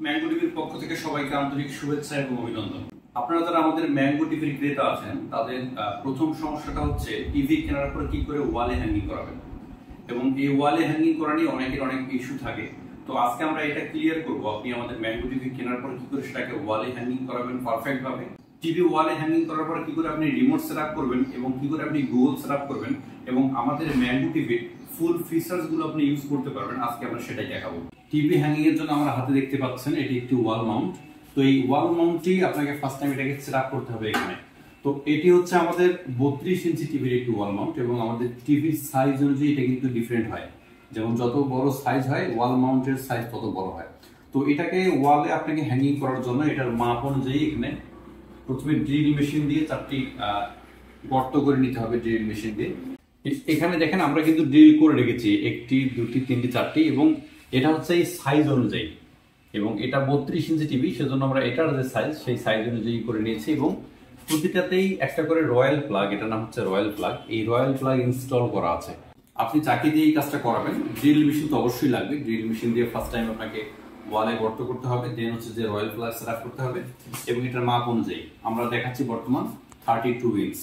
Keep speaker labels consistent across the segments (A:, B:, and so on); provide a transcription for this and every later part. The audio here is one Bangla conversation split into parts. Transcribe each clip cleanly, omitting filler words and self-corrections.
A: ম্যাঙ্গো টিভির পক্ষ থেকে সবাইকে আন্তরিক শুভেচ্ছা এবং অভিনন্দন। আপনারা যারা আমাদের ম্যাঙ্গো টিভির ক্রেতা আছেন তাদের প্রথম সমস্যাটা হচ্ছে টিভি কেনার পরে কি করে ওয়ালে হ্যাঙ্গিং করাবেন, এবং এই ওয়ালে হ্যাঙ্গিং করা নিয়ে অনেকের অনেক ইস্যু থাকে। তো আজকে আমরা এটা ক্লিয়ার করব, আপনি আমাদের ম্যাঙ্গো টিভি কেনার পর কি করে সেটাকে ওয়ালে হ্যাঙ্গিং করাবেন পারফেক্ট ভাবে। টিভি ওয়ালে হ্যাঙ্গিং করার পর কি করে আপনি রিমোট সেটআপ করবেন এবং কি করে আপনি গুগল সেটআপ করবেন এবং আমাদের ম্যাঙ্গো টিভির ফুল ফিচার্স গুলো আপনি ইউজ করতে পারবেন, আজকে আমরা সেটাই দেখাবো। টিভি হ্যাঙ্গিং এর জন্য আমার হাতে দেখতে পাচ্ছেন এটি একটি ওয়াল মাউন্ট। তো এই ওয়াল মাউন্টটি আপনাকে ফার্স্ট টাইম এটাকে সেটআপ করতে হবে এখানে। তো এটি হচ্ছে আমাদের 32 ইঞ্চি টিভির একটি ওয়াল মাউন্ট, এবং আমাদের টিভির সাইজ অনুযায়ী এটা কিন্তু ডিফারেন্ট হয়। যেমন যত বড় সাইজ হয় ওয়াল মাউন্টের সাইজ তত বড় হয়। তো এটাকে ওয়ালে আপনাকে হ্যাঙ্গিং করার জন্য এটার মাপ অনুযায়ী এখানে প্রথমে ড্রিল মেশিন দিয়ে 4টি গর্ত করে নিতে হবে ড্রিল মেশিন দিয়ে। এখানে দেখেন আমরা কিন্তু ড্রিল করে রেখেছি 1টি 2টি 3টি 4টি, এবং এটা হচ্ছে এই সাইজ অনুযায়ী, এবং এটা 32 ইঞ্চি টিভি, সেজন্য আমরা এটার যে সাইজ সেই সাইজ অনুযায়ী করে নিয়েছি। এবং প্রতিটাতেই একটা করে রয়্যাল প্লাগ, এটার নাম হচ্ছে রয়্যাল প্লাগ, এই রয়্যাল প্লাগ ইনস্টল করা আছে। আপনি চাকি দিয়ে এই কাজটা করাবেন, ড্রিল মেশিন তো অবশ্যই লাগবে। ড্রিল মেশিন দিয়ে ফার্স্ট টাইম আপনাকে ওয়ালে গর্ত করতে হবে, দেন হচ্ছে যে রয়্যাল প্লাগ সেটআপ করতে হবে, এবং এটার মাপ অনুযায়ী আমরা দেখাচ্ছি বর্তমান 32 ইঞ্চ।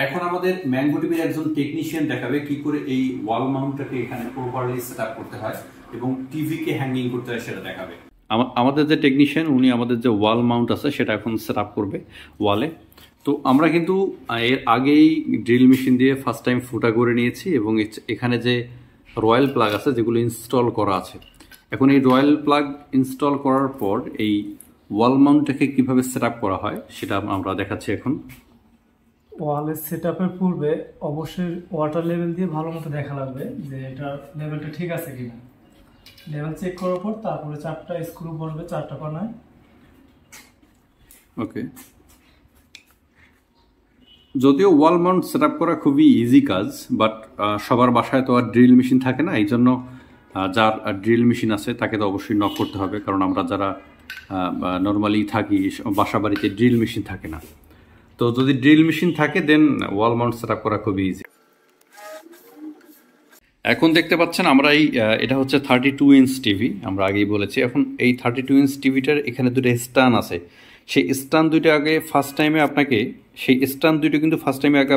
A: এখন আমাদের ম্যাঙ্গো টিভির একজন টেকনিশিয়ান দেখাবে কি করে এই ওয়াল মাউন্টটাকে এখানে প্রপারলি সেটআপ করতে হয় এবং টিভিকে হ্যাঙ্গিং করতে হয় সেটা দেখাবে। আমাদের যে টেকনিশিয়ান উনি আমাদের যে ওয়াল মাউন্ট আছে সেটা এখন সেটআপ করবে ওয়ালে। তো আমরা কিন্তু এর আগেই ড্রিল মেশিন দিয়ে ফার্স্ট টাইম ফুটা করে নিয়েছি, এবং এখানে যে রয়্যাল প্লাগ আছে যেগুলো ইনস্টল করা আছে। এখন এই রয়্যাল প্লাগ ইনস্টল করার পর এই ওয়াল মাউন্টটাকে কিভাবে সেটআপ করা হয় সেটা আমরা দেখাচ্ছি এখন।
B: ওয়ালের সেটআপের পূর্বে অবশ্যই ওয়াটার লেভেল দিয়ে ভালো মতো দেখা লাগবে যে এটার লেভেলটা ঠিক আছে কিনা। লেভেল চেক করার পর তারপরে 4টা স্ক্রু পড়বে 4টা কোণায়।
A: ওকে, যদিও ওয়াল মাউন্ট সেটআপ করা খুবই ইজি কাজ, বাট সবার বাসায় তো আর ড্রিল মেশিন থাকে না, এই জন্য যার ড্রিল মেশিন আছে তাকে তো অবশ্যই নক করতে হবে, কারণ আমরা যারা নর্মালি থাকি বাসা বাড়িতে ড্রিল মেশিন থাকে না। তো যদি ড্রিল মেশিন থাকে দেন ওয়াল মাউন্ট সেটআপ করা খুবই ইজি। এখন দেখতে পাচ্ছেন আমরা এটা হচ্ছে 32 ইঞ্চ টিভি, আমরা আগেই বলেছি। এখন এই 32 ইঞ্চ টিভিটার এখানে দুটো স্ট্যান্ড আছে, সেই স্ট্যান্ড দুইটা আগে ফার্স্ট টাইমে আপনাকে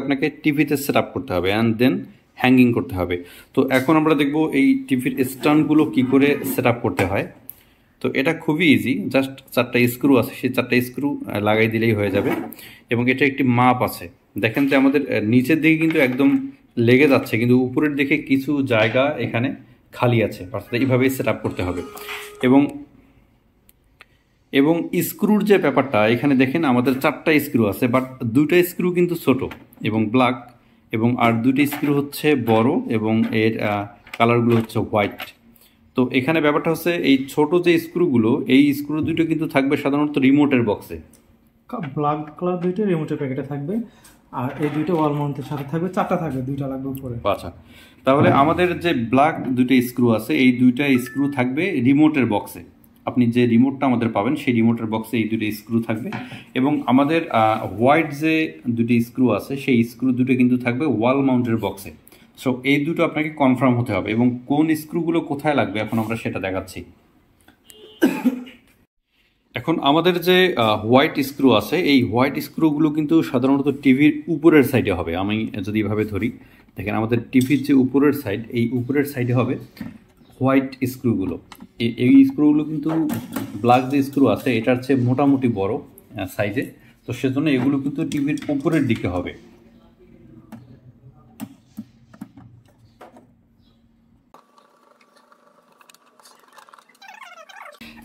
A: আপনাকে টিভিতে সেট আপ করতে হবে অ্যান্ড দেন হ্যাঙ্গিং করতে হবে। তো এখন আমরা দেখব এই টিভির স্ট্যান্ডগুলো কি করে সেট আপ করতে হয়। তো এটা খুবই ইজি, জাস্ট 4টা স্ক্রু আছে, সেই 4টা স্ক্রু লাগাই দিলেই হয়ে যাবে। এবং এটা একটি মাপ আছে, দেখেন যে আমাদের নিচের দিকে কিন্তু একদম লেগে যাচ্ছে, কিন্তু উপরের দিকে কিছু জায়গা এখানে খালি আছে, অর্থাৎ এইভাবেই সেট আপ করতে হবে। এবং স্ক্রুর যে ব্যাপারটা, এখানে দেখেন আমাদের 4টা স্ক্রু আছে, বাট 2টা স্ক্রু কিন্তু ছোট এবং ব্ল্যাক, এবং আর 2টি স্ক্রু হচ্ছে বড়, এবং এর কালারগুলো হচ্ছে হোয়াইট। তো এখানে ব্যাপারটা হচ্ছে এই ছোট যে স্ক্রুগুলো, এই স্ক্রু দুটো কিন্তু থাকবে সাধারণত রিমোটের বক্সে।
B: ব্ল্যাক কালার দুইটা রিমোটের প্যাকেটে থাকবে, আর এই দুইটা ওয়াল মাউন্টের সাথে থাকবে, 4টা থাকবে, 2টা লাগবে উপরে।
A: আচ্ছা, তাহলে আমাদের যে ব্ল্যাক 2টা স্ক্রু আছে, এই 2টা স্ক্রু থাকবে রিমোটের বক্সে। আপনি যে রিমোটটা আমাদের পাবেন সেই রিমোটের বক্সে এই 2টা স্ক্রু থাকবে, এবং আমাদের হোয়াইট যে 2টি স্ক্রু আছে সেই স্ক্রু দুটো কিন্তু থাকবে ওয়াল মাউন্টের বক্সে। সো এই দুটো আপনাকে কনফার্ম হতে হবে, এবং কোন স্ক্রুগুলো কোথায় লাগবে এখন আমরা সেটা দেখাচ্ছি। এখন আমাদের যে হোয়াইট স্ক্রু আছে, এই হোয়াইট স্ক্রুগুলো কিন্তু সাধারণত টিভির উপরের সাইডে হবে। আমি যদি এভাবে ধরি, দেখেন আমাদের টিভির যে উপরের সাইড, এই উপরের সাইডে হবে হোয়াইট স্ক্রুগুলো। এই স্ক্রুগুলো কিন্তু ব্ল্যাক যে স্ক্রু আছে এটার চেয়ে মোটামুটি বড় সাইজে, তো সেজন্য এগুলো কিন্তু টিভির উপরের দিকে হবে।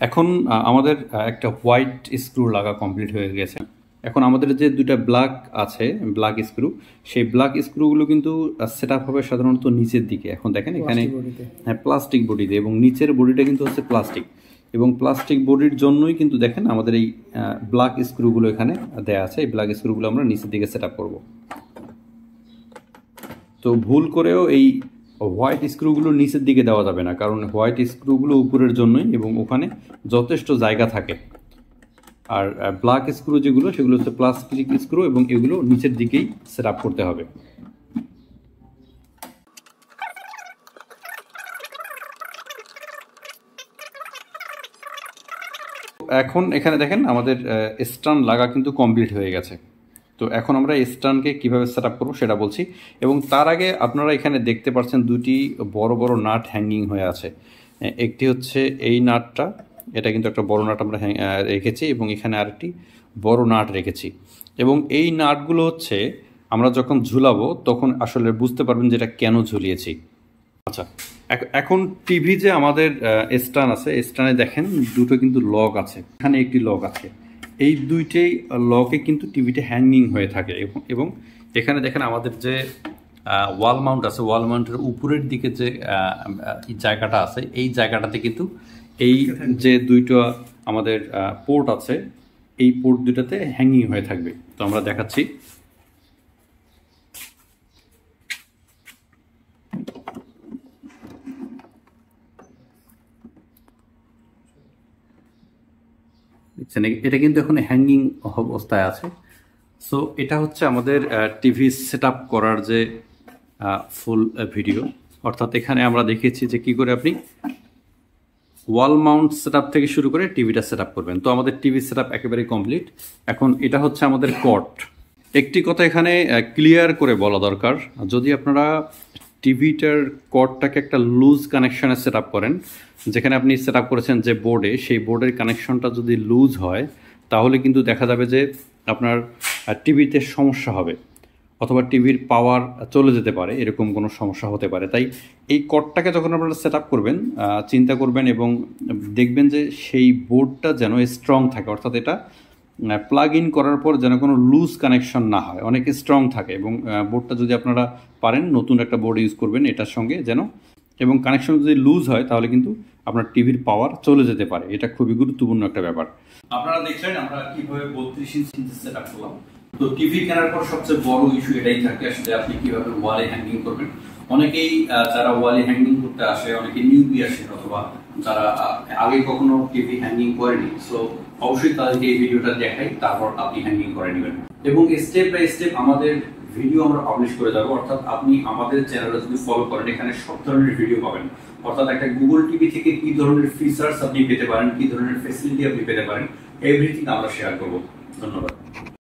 A: এখন আমাদের একটা হোয়াইট স্ক্রু লাগা কমপ্লিট হয়ে গেছে। এখন আমাদের যে 2টা ব্ল্যাক আছে, ব্ল্যাক স্ক্রু, সেই ব্ল্যাক স্ক্রুগুলো কিন্তু সেট আপ হবে সাধারণত নিচের দিকে। এখন দেখেন এখানে হ্যাঁ প্লাস্টিক বডিতে, এবং নিচের বডিটা কিন্তু হচ্ছে প্লাস্টিক, এবং প্লাস্টিক বডির জন্যই কিন্তু দেখেন আমাদের এই ব্ল্যাক স্ক্রুগুলো এখানে দেয়া আছে। এই ব্ল্যাক স্ক্রুগুলো আমরা নিচের দিকে সেট আপ করবো। তো ভুল করেও এই হোয়াইট স্ক্রুগুলো নিচের দিকে দেওয়া যাবে না, কারণ হোয়াইট স্ক্রুগুলো উপরের জন্যই, এবং ওখানে যথেষ্ট জায়গা থাকে। আর ব্ল্যাক স্ক্রু যেগুলো সেগুলো হচ্ছে প্লাস্টিক স্ক্রু, এবং এগুলো নিচের দিকেই সেট আপ করতে হবে। এখন এখানে দেখেন আমাদের স্ট্যান্ড লাগা কিন্তু কমপ্লিট হয়ে গেছে। তো এখন আমরা স্ট্যান্ডকে কীভাবে সেট আপ করবো সেটা বলছি, এবং তার আগে আপনারা এখানে দেখতে পাচ্ছেন দুটি বড় বড় নাট হ্যাঙ্গিং হয়ে আছে। একটি হচ্ছে এই নাটটা, এটা কিন্তু একটা বড় নাট আমরা রেখেছি, এবং এখানে আরেকটি বড় নাট রেখেছি। এবং এই নাটগুলো হচ্ছে আমরা যখন ঝুলাবো তখন আসলে বুঝতে পারবেন যে এটা কেন ঝুলিয়েছি। আচ্ছা, এখন টিভি যে আমাদের স্ট্যান্ড আছে, স্ট্যান্ডে দেখেন দুটো কিন্তু লক আছে, এখানে একটি লক আছে, এই দুইটাই লকে কিন্তু টিভিটা হ্যাঙ্গিং হয়ে থাকে। এবং এখানে দেখেন আমাদের যে ওয়াল মাউন্ট আছে, ওয়াল মাউন্টের উপরের দিকে যে জায়গাটা আছে, এই জায়গাটাতে কিন্তু এই যে দুইটা আমাদের পোর্ট আছে, এই পোর্ট দুটাতে হ্যাঙ্গিং হয়ে থাকবে। তো আমরা দেখাচ্ছি। এটা কিন্তু এখন হ্যাঙ্গিং অবস্থায় আছে। সো এটা হচ্ছে আমাদের টিভি সেট আপ করার যে ফুল ভিডিও, অর্থাৎ এখানে আমরা দেখিয়েছি যে কি করে আপনি ওয়াল মাউন্ট সেট আপ থেকে শুরু করে টিভিটা সেট আপ করবেন। তো আমাদের টিভি সেট আপ একেবারে কমপ্লিট। এখন এটা হচ্ছে আমাদের কট। একটি কথা এখানে ক্লিয়ার করে বলা দরকার, যদি আপনারা টিভিটার কর্ডটাকে একটা লুজ কানেকশনে সেট আপ করেন, যেখানে আপনি সেট আপ করেছেন যে বোর্ডে, সেই বোর্ডের কানেকশনটা যদি লুজ হয় তাহলে কিন্তু দেখা যাবে যে আপনার টিভিতে সমস্যা হবে, অথবা টিভির পাওয়ার চলে যেতে পারে, এরকম কোনো সমস্যা হতে পারে। তাই এই কর্ডটাকে যখন আপনারা সেট আপ করবেন, চিন্তা করবেন এবং দেখবেন যে সেই বোর্ডটা যেন স্ট্রং থাকে, অর্থাৎ এটা প্লাগ ইন করার পর যেন কোনো লুজ কানেকশন না হয়, অনেক স্ট্রং থাকে। এবং বোর্ডটা যদি আপনারা পারেন নতুন একটা বোর্ড ইউজ করবেন এটার সঙ্গে যেন, এবং কানেকশন যদি লুজ হয় তাহলে কিন্তু আপনার টিভির পাওয়ার চলে যেতে পারে। এটা খুবই গুরুত্বপূর্ণ একটা ব্যাপার। আপনারা দেখলেন আমরা কিভাবে 32 ইঞ্চি সেট আপ করলাম। তো টিভি কেনার পর সবচেয়ে বড় ইস্যু এটাই থাকে আসলে আপনি কিভাবে ওয়ালে হ্যাঙ্গিং করবেন। অনেকেই যারা ওয়ালে হ্যাঙ্গিং করতে আসে, অনেকে নিউবি আসে, অথবা যারা আগে কখনো টিভি হ্যাঙ্গিং করেনি, সো অবশ্যই তাদেরকে এই ভিডিওটা দেখাই, তারপর আপনি হ্যাঙ্গিং করে নেবেন। এবং স্টেপ বাই স্টেপ আমাদের ভিডিও আমরা পাবলিশ করে যাবো, অর্থাৎ আপনি আমাদের চ্যানেলটা যদি ফলো করেন এখানে সব ধরনের ভিডিও পাবেন। অর্থাৎ একটা গুগল টিভি থেকে কি ধরনের ফিচার্স আপনি পেতে পারেন, কি ধরনের ফেসিলিটি আপনি পেতে পারেন, এভরিথিং আমরা শেয়ার করবো। ধন্যবাদ।